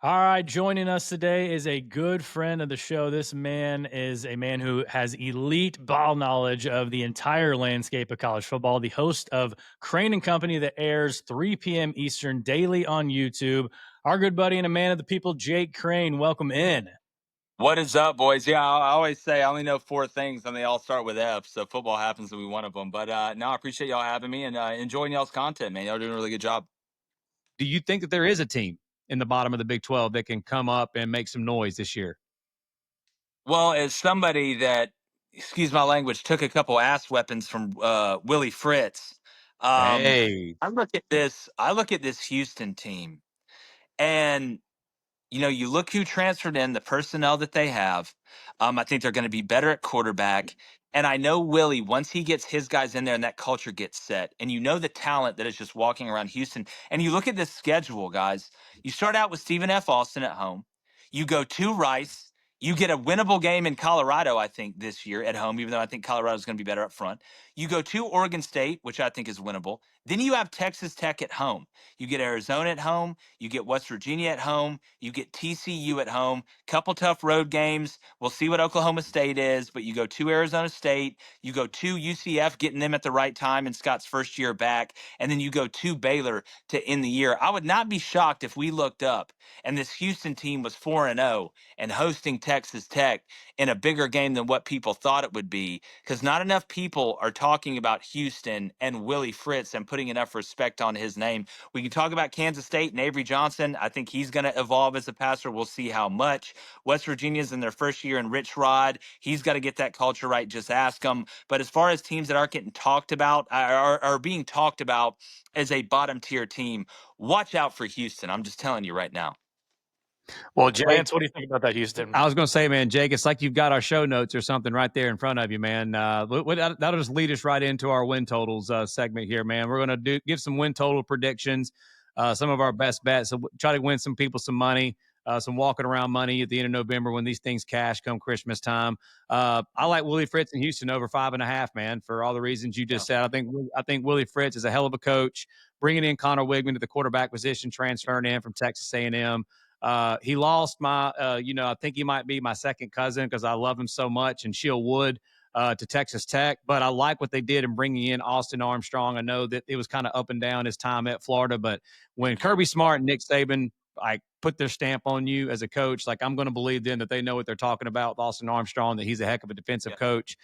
All right, joining us today is a good friend of the show. This man is a man who has elite ball knowledge of the entire landscape of college football, the host of Crane and Company that airs 3 p.m. Eastern daily on YouTube. Our good buddy and a man of the people, Jake Crane. Welcome in. What is up, boys? Yeah, I always say I only know four things, and they all start with F. So football happens to be one of them. But no, I appreciate y'all having me and enjoying y'all's content, man. Y'all doing a really good job. Do you think that there is a team in the bottom of the Big 12 that can come up and make some noise this year? Well, as somebody that, excuse my language, took a couple ass weapons from Willie Fritz, um, Hey, I look at this. I look at this Houston team, and you look who transferred in, the personnel that they have. I think they're going to be better at quarterback. And I know Willie, once he gets his guys in there and that culture gets set, and the talent that is just walking around Houston. And you look at this schedule, guys. You start out with Stephen F. Austin at home. You go to Rice. You get a winnable game in Colorado, I think, this year at home, even though I think Colorado is going to be better up front. You go to Oregon State, which I think is winnable. Then you have Texas Tech at home. You get Arizona at home. You get West Virginia at home. You get TCU at home. Couple tough road games. We'll see what Oklahoma State is, but you go to Arizona State. You go to UCF, getting them at the right time in Scott's first year back. And then you go to Baylor to end the year. I would not be shocked if we looked up and this Houston team was 4-0 and hosting Texas Tech in a bigger game than what people thought it would be, because not enough people are talking about Houston and Willie Fritz and putting enough respect on his name. We can talk about Kansas State and Avery Johnson. I think he's going to evolve as a passer. We'll see how much. West Virginia's in their first year, and Rich Rod, he's got to get that culture right. Just ask him. But as far as teams that aren't getting talked about, are being talked about as a bottom tier team, watch out for Houston. I'm just telling you right now. Well, Jake, Lance, what do you think about that, Houston? I was going to say, man, Jake, it's like you've got our show notes or something right there in front of you, man. That'll just lead us right into our win totals segment here, man. We're going to give some win total predictions, some of our best bets. So try to win some people some money. Some walking around money at the end of November when these things cash come Christmas time. I like Willie Fritz in Houston over 5.5, man, for all the reasons you just said. I think Willie Fritz is a hell of a coach. Bringing in Connor Wigman to the quarterback position, transferring in from Texas A&M. He lost I think he might be my second cousin because I love him so much, and Shield Wood to Texas Tech. But I like what they did in bringing in Austin Armstrong. I know that it was kind of up and down his time at Florida, but when Kirby Smart and Nick Saban put their stamp on you as a coach, like I'm going to believe then that they know what they're talking about with Austin Armstrong, that he's a heck of a defensive coach.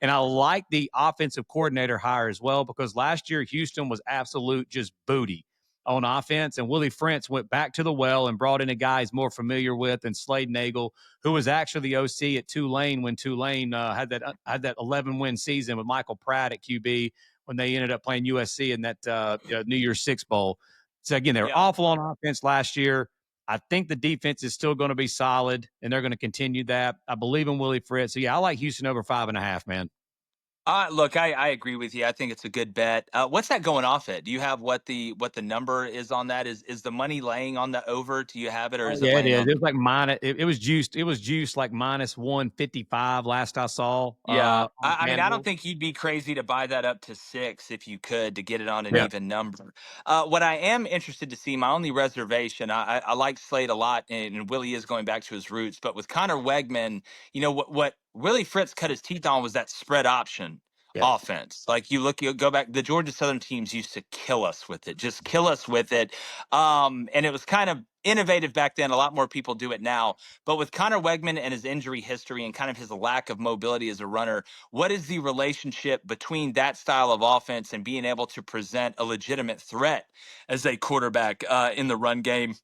And I like the offensive coordinator hire as well, because last year Houston was absolute just booty on offense. And Willie Fritz went back to the well and brought in a guy he's more familiar with, and Slade Nagel, who was actually the OC at Tulane when Tulane had that 11-win season with Michael Pratt at QB when they ended up playing USC in that New Year's Six Bowl. So again, they were awful on offense last year. I think the defense is still going to be solid, and they're going to continue that. I believe in Willie Fritz. So yeah, I like Houston over 5.5, man. Look, I agree with you. I think it's a good bet. What's that going off at? Do you have what the number is on that? Is the money laying on the over? Do you have it, or Oh, is it yeah, it laying is. on? It was like minus. It was juiced. It was juiced like minus 155 last I saw. Yeah, On I mean, I don't FanDuel. think you'd be crazy to buy that up to six if you could to get it on an Yeah. even number. What I am interested to see, my only reservation, I like Slade a lot, and Willie is going back to his roots. But with Connor Wegman, what Willie Fritz cut his teeth on was that spread option Yeah. offense. Like you go back, the Georgia Southern teams used to kill us with it, just kill us with it. And it was kind of innovative back then. A lot more people do it now. But with Connor Wegman and his injury history and kind of his lack of mobility as a runner, what is the relationship between that style of offense and being able to present a legitimate threat as a quarterback in the run game?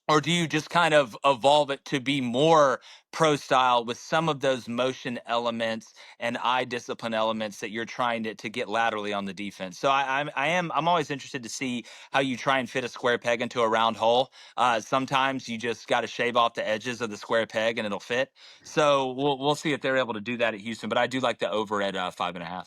Or do you just kind of evolve it to be more pro style with some of those motion elements and eye discipline elements that you're trying to get laterally on the defense? So I'm always interested to see how you try and fit a square peg into a round hole. Sometimes you just got to shave off the edges of the square peg and it'll fit. So we'll see if they're able to do that at Houston. But I do like the over at 5.5.